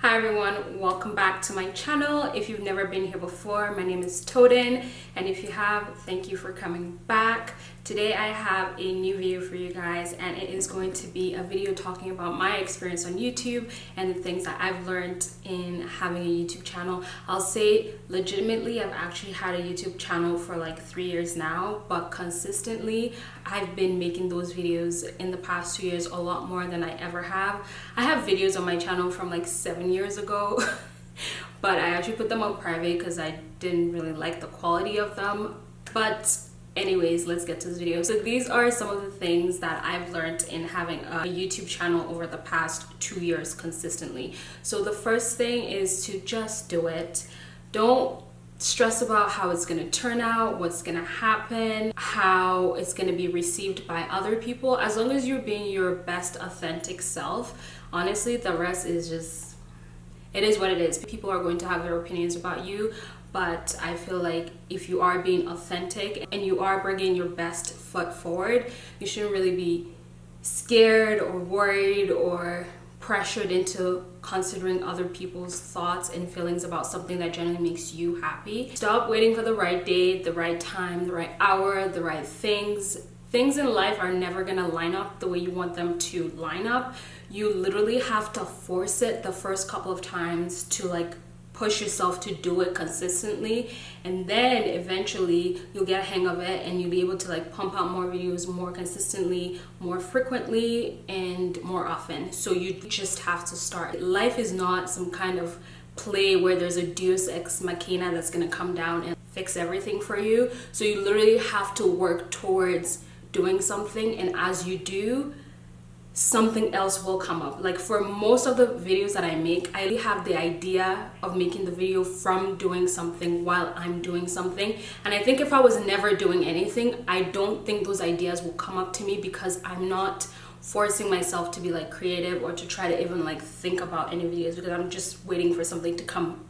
Hi everyone, welcome back to my channel. If you've never been here before, my name is Toden, and if you have, thank you for coming back. Today I have a new video for you guys, and it is going to be a video talking about my experience on YouTube and the things that I've learned in having a YouTube channel. I'll say legitimately I've actually had a YouTube channel for like 3 years now, but consistently I've been making those videos in the past 2 years a lot more than I ever have. I have videos on my channel from like 7 years ago but I actually put them on private because I didn't really like the quality of them. But anyways, let's get to this video. So these are some of the things that I've learned in having a YouTube channel over the past 2 years consistently. So the first thing is to just do it. Don't stress about how it's going to turn out, what's going to happen, how it's going to be received by other people. As long as you're being your best authentic self, honestly, the rest is just, it is what it is. People are going to have their opinions about you, but I feel like if you are being authentic and you are bringing your best foot forward, you shouldn't really be scared or worried or pressured into considering other people's thoughts and feelings about something that generally makes you happy. Stop waiting for the right day, the right time, the right hour, the right things. Things in life are never gonna line up the way you want them to line up. You literally have to force it the first couple of times to like push yourself to do it consistently, and then eventually you'll get a hang of it and you'll be able to like pump out more videos more consistently, more frequently, and more often. So you just have to start. Life is not some kind of play where there's a deus ex machina that's gonna come down and fix everything for you. So you literally have to work towards doing something, and as you do, something else will come up. Like for most of the videos that I make, I have the idea of making the video from doing something while I'm doing something. And I think if I was never doing anything, I don't think those ideas will come up to me, because I'm not forcing myself to be like creative or to try to even like think about any videos, because I'm just waiting for something to come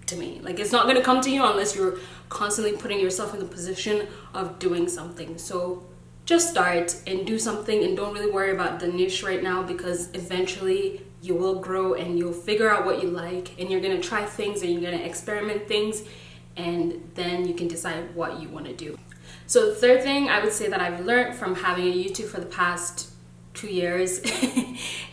to me. Like it's not gonna come to you unless you're constantly putting yourself in the position of doing something. So just start and do something, and don't really worry about the niche right now, because eventually you will grow and you'll figure out what you like, and you're gonna try things and you're gonna experiment things, and then you can decide what you want to do. So the third thing I would say that I've learned from having a YouTube for the past 2 years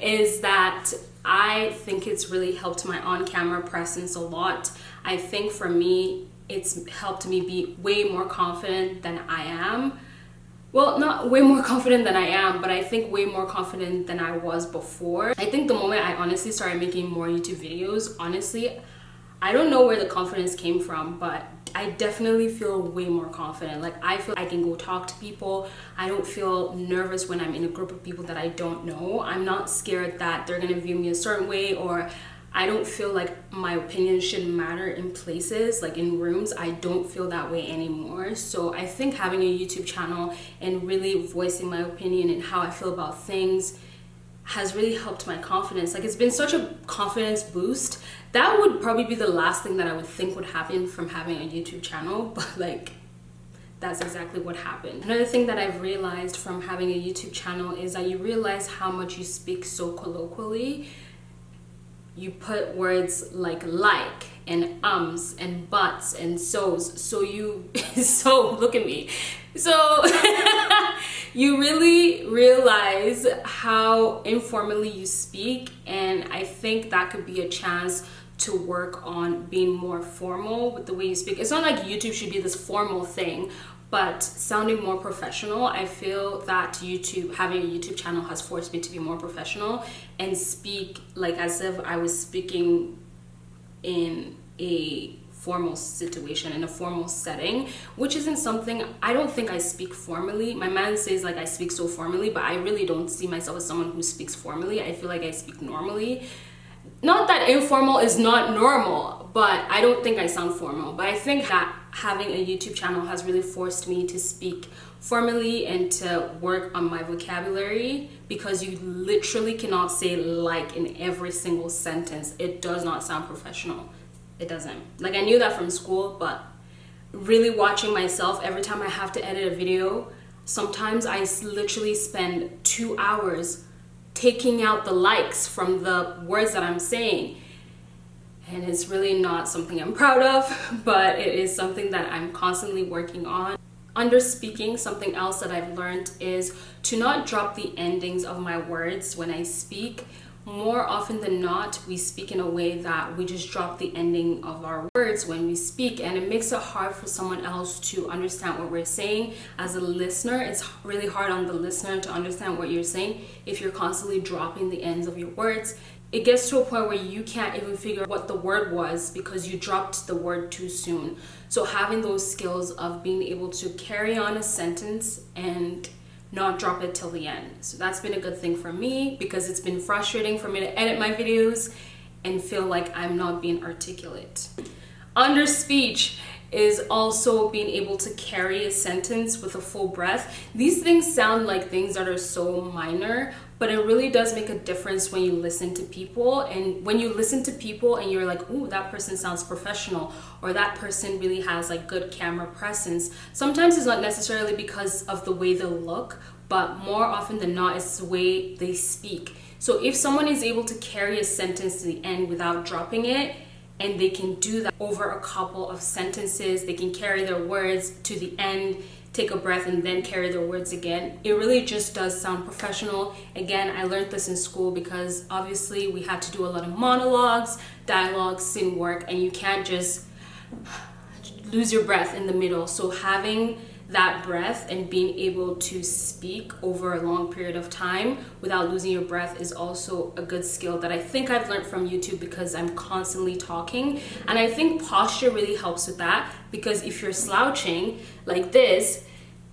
is that I think it's really helped my on-camera presence a lot. I think for me, it's helped me be way more confident than I am. Well, not way more confident than I am, but I think way more confident than I was before. I think the moment I honestly started making more YouTube videos, honestly, I don't know where the confidence came from, but I definitely feel way more confident. Like I feel I can go talk to people. I don't feel nervous when I'm in a group of people that I don't know. I'm not scared that they're gonna view me a certain way, or I don't feel like my opinion shouldn't matter in places, like in rooms. I don't feel that way anymore. So I think having a YouTube channel and really voicing my opinion and how I feel about things has really helped my confidence. Like it's been such a confidence boost. That would probably be the last thing that I would think would happen from having a YouTube channel, but like that's exactly what happened. Another thing that I've realized from having a YouTube channel is that you realize how much you speak so colloquially. You put words like and ums and buts and so's, so you look at me. So you really realize how informally you speak, and I think that could be a chance to work on being more formal with the way you speak. It's not like YouTube should be this formal thing, but sounding more professional. I feel that having a YouTube channel has forced me to be more professional and speak like as if I was speaking in a formal situation, in a formal setting, which isn't something, I don't think I speak formally. My man says like I speak so formally, but I really don't see myself as someone who speaks formally. I feel like I speak normally. Not that informal is not normal, but I don't think I sound formal. But I think that having a YouTube channel has really forced me to speak formally and to work on my vocabulary, because you literally cannot say like in every single sentence. It does not sound professional. It doesn't. Like I knew that from school, but really watching myself every time I have to edit a video, sometimes I literally spend 2 hours taking out the likes from the words that I'm saying. And it's really not something I'm proud of, but it is something that I'm constantly working on. Under speaking, something else that I've learned is to not drop the endings of my words when I speak. More often than not, we speak in a way that we just drop the ending of our words when we speak, and it makes it hard for someone else to understand what we're saying. As a listener, it's really hard on the listener to understand what you're saying if you're constantly dropping the ends of your words. It gets to a point where you can't even figure out what the word was because you dropped the word too soon. So having those skills of being able to carry on a sentence and not drop it till the end. So that's been a good thing for me, because it's been frustrating for me to edit my videos and feel like I'm not being articulate. Under speech is also being able to carry a sentence with a full breath. These things sound like things that are so minor, but it really does make a difference when you listen to people. And when you listen to people and you're like, ooh, that person sounds professional, or that person really has like good camera presence. Sometimes it's not necessarily because of the way they look, but more often than not, it's the way they speak. So if someone is able to carry a sentence to the end without dropping it, and they can do that over a couple of sentences, they can carry their words to the end, take a breath, and then carry their words again. It really just does sound professional. Again, I learned this in school because obviously we had to do a lot of monologues, dialogues, scene work, and you can't just lose your breath in the middle. So having that breath and being able to speak over a long period of time without losing your breath is also a good skill that I think I've learned from YouTube, because I'm constantly talking. And I think posture really helps with that, because if you're slouching like this,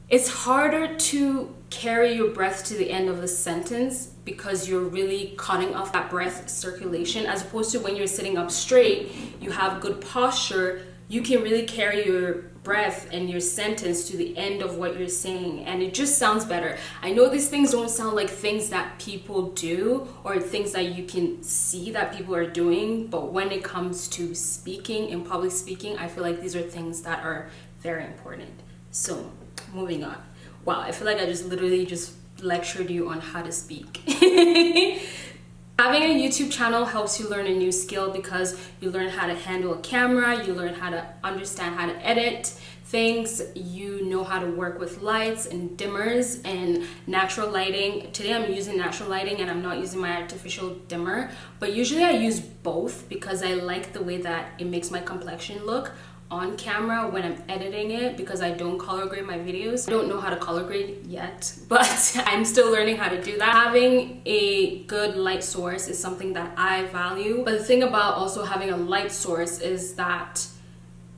it's harder to carry your breath to the end of the sentence because you're really cutting off that breath circulation, as opposed to when you're sitting up straight, you have good posture, you can really carry your breath and your sentence to the end of what you're saying, and it just sounds better. I know these things don't sound like things that people do or things that you can see that people are doing, but when it comes to speaking and public speaking, I feel like these are things that are very important. So moving on. Wow, I feel like I just literally just lectured you on how to speak. Having a YouTube channel helps you learn a new skill, because you learn how to handle a camera, you learn how to understand how to edit things, you know how to work with lights and dimmers and natural lighting. Today I'm using natural lighting and I'm not using my artificial dimmer, but usually I use both because I like the way that it makes my complexion look on camera when I'm editing it, because I don't color grade my videos. I don't know how to color grade yet, but I'm still learning how to do that. Having a good light source is something that I value, but the thing about also having a light source is that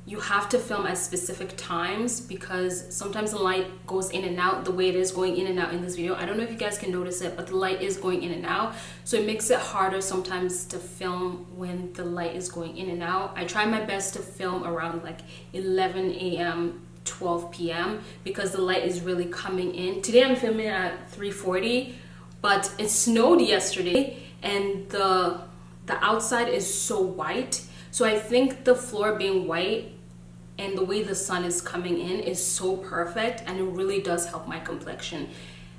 you have to film at specific times, because sometimes the light goes in and out the way it is going in and out in this video. I don't know if you guys can notice it, but the light is going in and out, so it makes it harder sometimes to film when the light is going in and out. I try my best to film around like 11 a.m. 12 p.m. because the light is really coming in. Today I'm filming at 3:40, but it snowed yesterday and the outside is so white. So I think the floor being white and the way the sun is coming in is so perfect, and it really does help my complexion.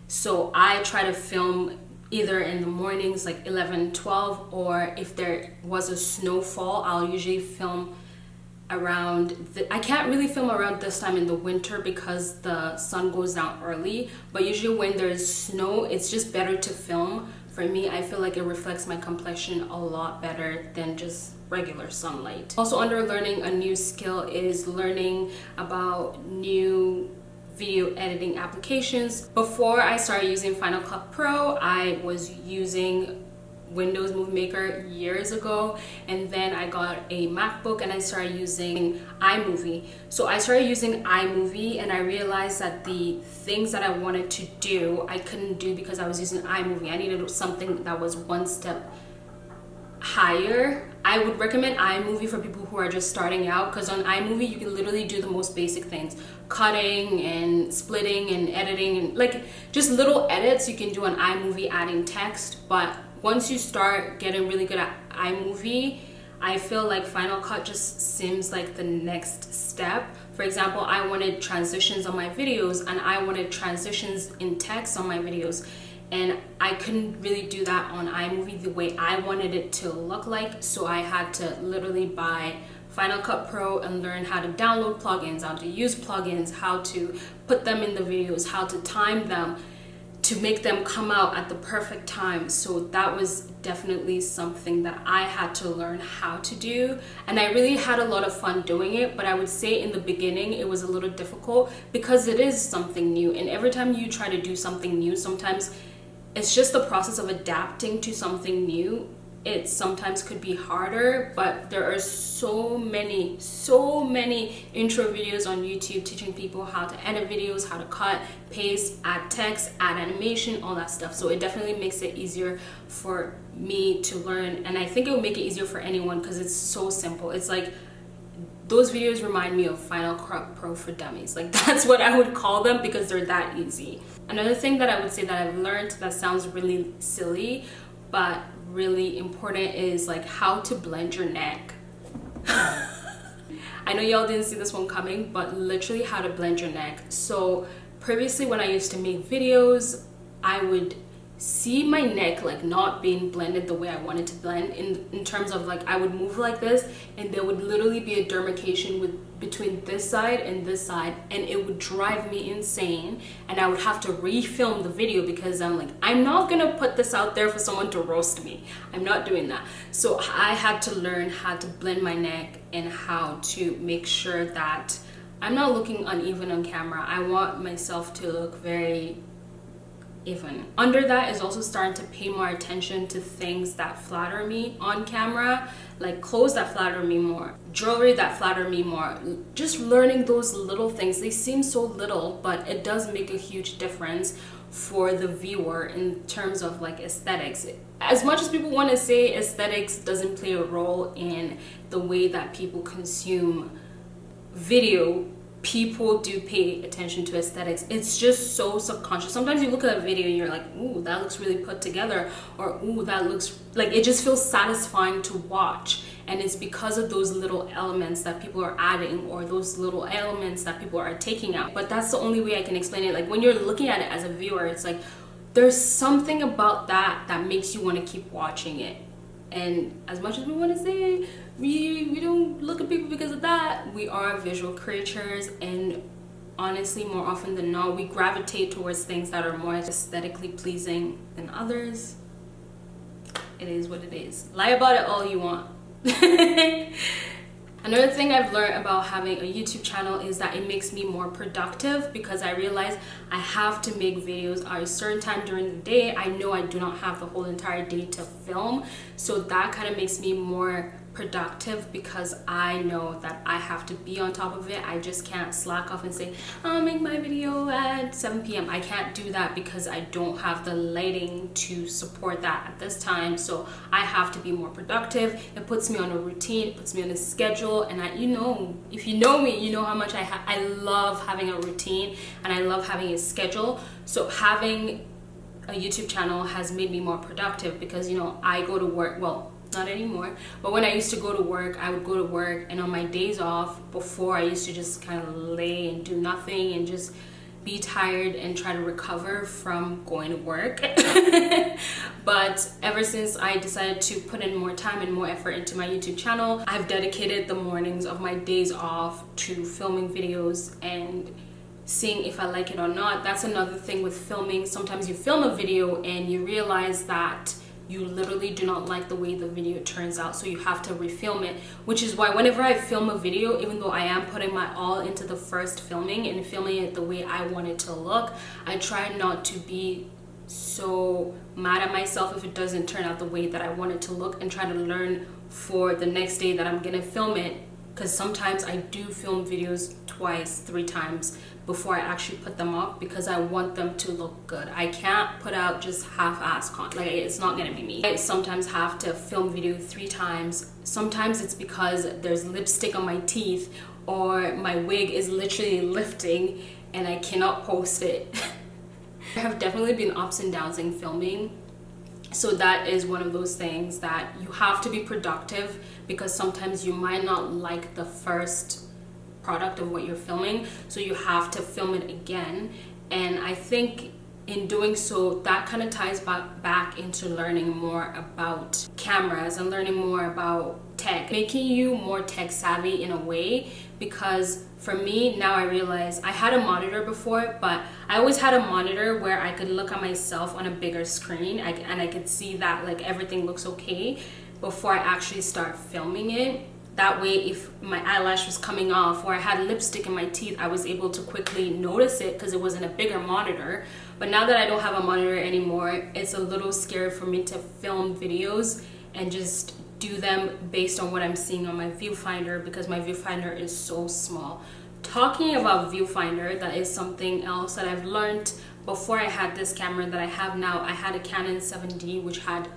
So I try to film either in the mornings like 11, 12, or if there was a snowfall, I'll usually film around I can't really film around this time in the winter because the sun goes down early, but usually when there's snow, it's just better to film. For me, I feel like it reflects my complexion a lot better than just regular sunlight. Also, under learning a new skill is learning about new video editing applications. Before I started using Final Cut Pro, I was using Windows Movie Maker years ago, and then I got a MacBook and I started using iMovie. So I started using iMovie and I realized that the things that I wanted to do I couldn't do because I was using iMovie. I needed something that was one step higher. I would recommend iMovie for people who are just starting out, because on iMovie you can literally do the most basic things, cutting and splitting and editing, and like just little edits you can do on iMovie, adding text. But once you start getting really good at iMovie, I feel like Final Cut just seems like the next step. For example, I wanted transitions on my videos and I wanted transitions in text on my videos. and I couldn't really do that on iMovie the way I wanted it to look like. So I had to literally buy Final Cut Pro and learn how to download plugins, how to use plugins, how to put them in the videos, how to time them to make them come out at the perfect time. So that was definitely something that I had to learn how to do, and I really had a lot of fun doing it. But I would say in the beginning it was a little difficult because it is something new, and every time you try to do something new, sometimes it's just the process of adapting to something new. It sometimes could be harder, but there are so many intro videos on YouTube teaching people how to edit videos, how to cut, paste, add text, add animation, all that stuff. So it definitely makes it easier for me to learn, and I think it will make it easier for anyone because it's so simple. It's like those videos remind me of Final Cut Pro for Dummies. Like, that's what I would call them because they're that easy. Another thing that I would say that I've learned that sounds really silly but really important is like how to blend your neck. I know y'all didn't see this one coming, but literally how to blend your neck. So previously when I used to make videos, I would see my neck like not being blended the way I wanted to blend, in terms of like I would move like this and there would literally be a demarcation between this side and this side, and it would drive me insane, and I would have to refilm the video because I'm like, I'm not gonna put this out there for someone to roast me. I'm not doing that. So I had to learn how to blend my neck and how to make sure that I'm not looking uneven on camera. I want myself to look very even. Under that is also starting to pay more attention to things that flatter me on camera, like clothes that flatter me more, jewelry that flatter me more. Just learning those little things. They seem so little, but it does make a huge difference for the viewer in terms of like aesthetics. As much as people want to say aesthetics doesn't play a role in the way that people consume video, people do pay attention to aesthetics. It's just so subconscious. Sometimes you look at a video and you're like, ooh, that looks really put together, or ooh, that looks like, it just feels satisfying to watch. And it's because of those little elements that people are adding, or those little elements that people are taking out. But that's the only way I can explain it. Like when you're looking at it as a viewer, it's like there's something about that that makes you want to keep watching it. And as much as we want to say we don't look at people because of that, we are visual creatures, and honestly, more often than not, we gravitate towards things that are more aesthetically pleasing than others. It is what it is. Lie about it all you want. Another thing I've learned about having a YouTube channel is that it makes me more productive, because I realize I have to make videos at a certain time during the day. I know I do not have the whole entire day to film, so that kind of makes me more productive because I know that I have to be on top of it. I just can't slack off and say, I'll make my video at 7 p.m. I can't do that because I don't have the lighting to support that at this time. So I have to be more productive. It puts me on a routine, it puts me on a schedule, and I, you know, if you know me, you know how much I love having a routine and I love having a schedule. So having a YouTube channel has made me more productive because, you know, I go to work, well, not anymore, but when I used to go to work, I would go to work, and on my days off before, I used to just kind of lay and do nothing and just be tired and try to recover from going to work. But ever since I decided to put in more time and more effort into my YouTube channel, I've dedicated the mornings of my days off to filming videos and seeing if I like it or not. That's another thing with filming. Sometimes you film a video and you realize that you literally do not like the way the video turns out, so you have to refilm it, which is why whenever I film a video, even though I am putting my all into the first filming and filming it the way I want it to look, I try not to be so mad at myself if it doesn't turn out the way that I want it to look, and try to learn for the next day that I'm gonna film it, because sometimes I do film videos twice, 3 times before I actually put them up, because I want them to look good. I can't put out just half-ass content. Like, it's not gonna be me. I sometimes have to film video 3 times. Sometimes it's because there's lipstick on my teeth, or my wig is literally lifting and I cannot post it. There have definitely been ups and downs in filming. So that is one of those things that you have to be productive, because sometimes you might not like the first product of what you're filming, so you have to film it again. And I think in doing so, that kind of ties back into learning more about cameras and learning more about tech, making you more tech savvy in a way. Because for me now, I realize I had a monitor before, but I always had a monitor where I could look at myself on a bigger screen and I could see that like everything looks okay before I actually start filming it. That way, if my eyelash was coming off or I had lipstick in my teeth, I was able to quickly notice it because it was in a bigger monitor. But now that I don't have a monitor anymore, it's a little scary for me to film videos and just do them based on what I'm seeing on my viewfinder, because my viewfinder is so small. Talking about viewfinder, that is something else that I've learned. Before I had this camera that I have now, I had a Canon 7D which had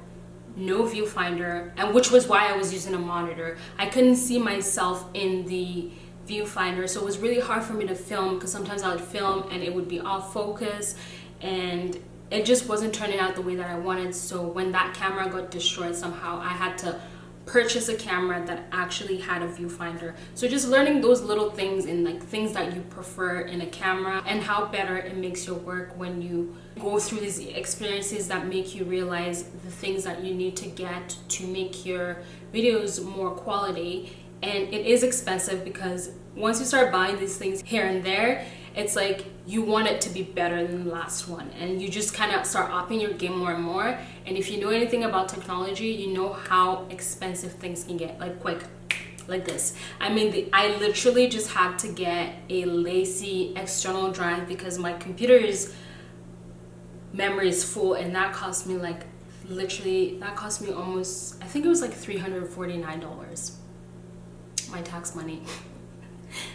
no viewfinder, and which was why I was using a monitor. I couldn't see myself in the viewfinder, so it was really hard for me to film, because sometimes I would film and it would be off focus and it just wasn't turning out the way that I wanted. So when that camera got destroyed somehow, I had to purchase a camera that actually had a viewfinder. So just learning those little things and like things that you prefer in a camera, and how better it makes your work when you go through these experiences that make you realize the things that you need to get to make your videos more quality. And it is expensive, because once you start buying these things here and there, it's like you want it to be better than the last one, and you just kind of start upping your game more and more. And if you know anything about technology, you know how expensive things can get, like quick, like this. I mean, I literally just had to get a lacy external drive because my computer's memory is full, and that cost me like literally, that cost me almost, I think it was like $349, my tax money.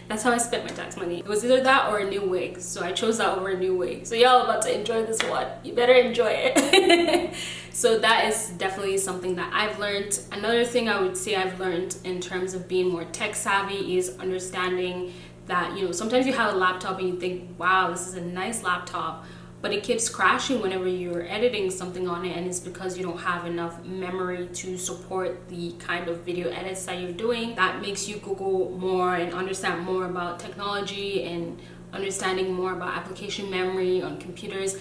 That's how I spent my tax money. It was either that or a new wig, so I chose that over a new wig. So y'all about to enjoy this one. You better enjoy it. So that is definitely something that I've learned. Another thing I would say I've learned in terms of being more tech savvy is understanding that, you know, sometimes you have a laptop and you think, wow, this is a nice laptop, but it keeps crashing whenever you're editing something on it, and it's because you don't have enough memory to support the kind of video edits that you're doing. That makes you Google more and understand more about technology and understanding more about application memory on computers.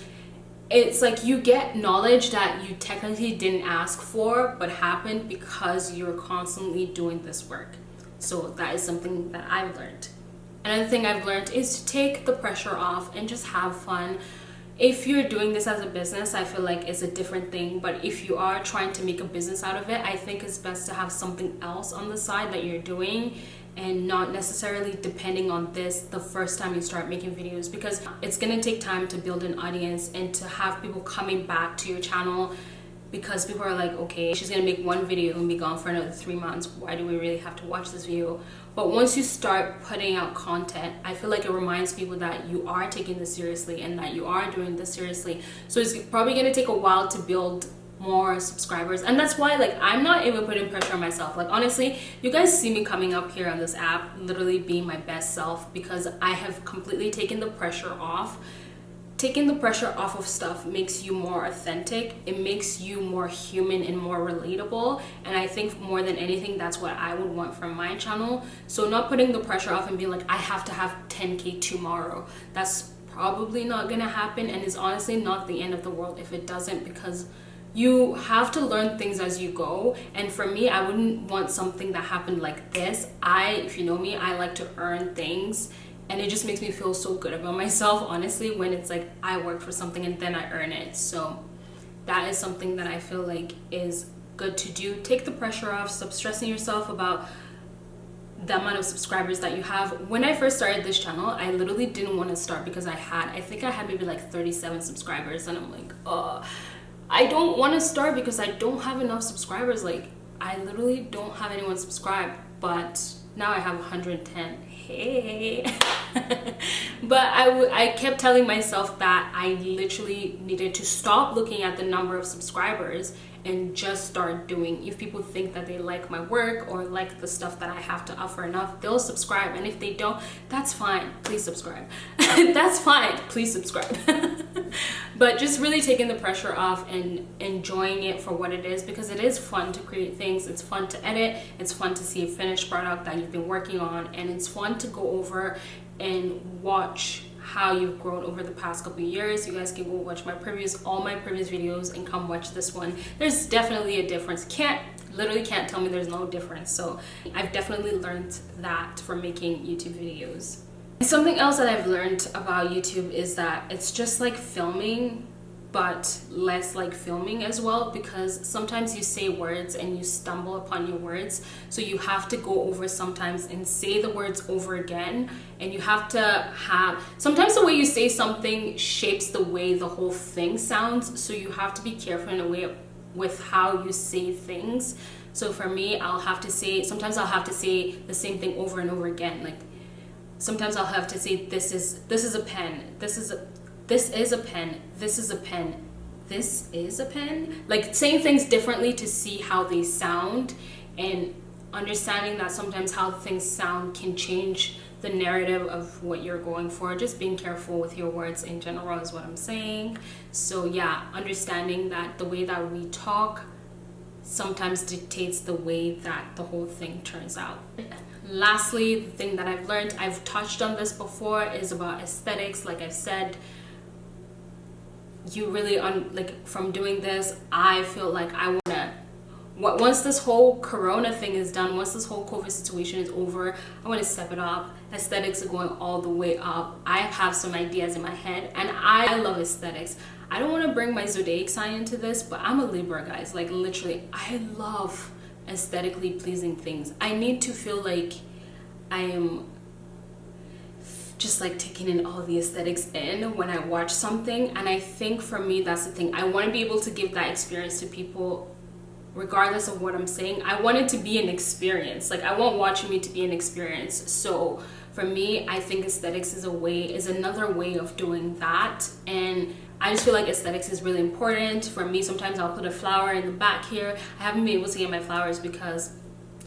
It's like you get knowledge that you technically didn't ask for, but happened because you're constantly doing this work. So that is something that I've learned. Another thing I've learned is to take the pressure off and just have fun. If you're doing this as a business, I feel like it's a different thing. But if you are trying to make a business out of it, I think it's best to have something else on the side that you're doing, and not necessarily depending on this the first time you start making videos, because it's gonna take time to build an audience and to have people coming back to your channel, because people are like, okay, she's gonna make one video and be gone for another 3 months. Why do we really have to watch this video? But once you start putting out content, I feel like it reminds people that you are taking this seriously and that you are doing this seriously. So it's probably gonna take a while to build more subscribers, and that's why like I'm not even putting pressure on myself. Like honestly, you guys see me coming up here on this app literally being my best self, because I have completely taken the pressure off. Taking the pressure off of stuff makes you more authentic. It makes you more human and more relatable. And I think more than anything, that's what I would want from my channel. So not putting the pressure off and being like, I have to have 10K tomorrow. That's probably not gonna happen, and is honestly not the end of the world if it doesn't, because you have to learn things as you go. And for me, I wouldn't want something that happened like this. If you know me, I like to earn things. And it just makes me feel so good about myself, honestly, when it's like I worked for something and then I earn it. So that is something that I feel like is good to do. Take the pressure off, stop stressing yourself about the amount of subscribers that you have. When I first started this channel, I literally didn't want to start because I think I had maybe like 37 subscribers, and I'm like, oh, I don't want to start because I don't have enough subscribers. Like I literally don't have anyone subscribed, but now I have 110. Hey. But I kept telling myself that I literally needed to stop looking at the number of subscribers and just start doing. If people think that they like my work or like the stuff that I have to offer enough, they'll subscribe. And if they don't, that's fine. Please subscribe. That's fine. Please subscribe. But just really taking the pressure off and enjoying it for what it is, because it is fun to create things. It's fun to edit. It's fun to see a finished product that you've been working on, and it's fun to go over and watch how you've grown over the past couple of years, you guys can go watch all my previous videos and come watch this one. There's definitely a difference. Literally can't tell me there's no difference. So I've definitely learned that from making YouTube videos. And something else that I've learned about YouTube is that it's just like filming, but less like filming as well, because sometimes you say words and you stumble upon your words, so you have to go over sometimes and say the words over again, and you have to have, sometimes the way you say something shapes the way the whole thing sounds, so you have to be careful in a way with how you say things. So for me, sometimes I'll have to say the same thing over and over again. Like sometimes I'll have to say this is a pen, this is a pen, this is a pen, this is a pen. Like saying things differently to see how they sound, and understanding that sometimes how things sound can change the narrative of what you're going for. Just being careful with your words in general is what I'm saying. So yeah, understanding that the way that we talk sometimes dictates the way that the whole thing turns out. Lastly, the thing that I've learned, I've touched on this before, is about aesthetics. Like I've said, you really from doing this, I feel like I want to, once this whole corona thing is done, once this whole COVID situation is over, I want to step it up. Aesthetics are going all the way up. I have some ideas in my head, and I love aesthetics. I don't want to bring my zodiac sign into this, but I'm a Libra, guys. Like literally, I love aesthetically pleasing things. I need to feel like I am just like taking in all the aesthetics in when I watch something. And I think for me, that's the thing. I want to be able to give that experience to people regardless of what I'm saying. I want it to be an experience. Like I want watching me to be an experience. So for me, I think aesthetics is another way of doing that. And I just feel like aesthetics is really important for me. Sometimes I'll put a flower in the back here. I haven't been able to get my flowers because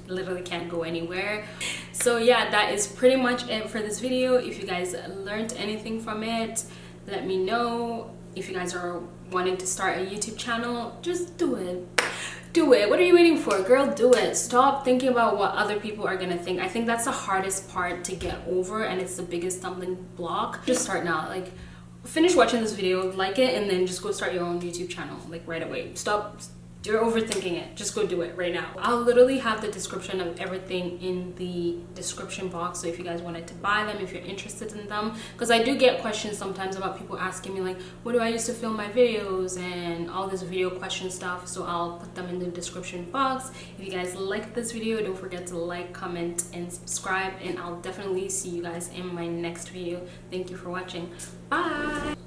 I literally can't go anywhere. So yeah, that is pretty much it for this video. If you guys learned anything from it, let me know. If you guys are wanting to start a YouTube channel, just do it. Do it. What are you waiting for, girl? Do it. Stop thinking about what other people are gonna think. I think that's the hardest part to get over, and it's the biggest stumbling block. Just start now. Like, finish watching this video, like it, and then just go start your own YouTube channel, like right away. Stop. You're overthinking it. Just go do it right now. I'll literally have the description of everything in the description box, so if you guys wanted to buy them, if you're interested in them, because I do get questions sometimes about people asking me like, what do I use to film my videos and all this video question stuff, so I'll put them in the description box. If you guys like this video, don't forget to like, comment, and subscribe, and I'll definitely see you guys in my next video. Thank you for watching. Bye.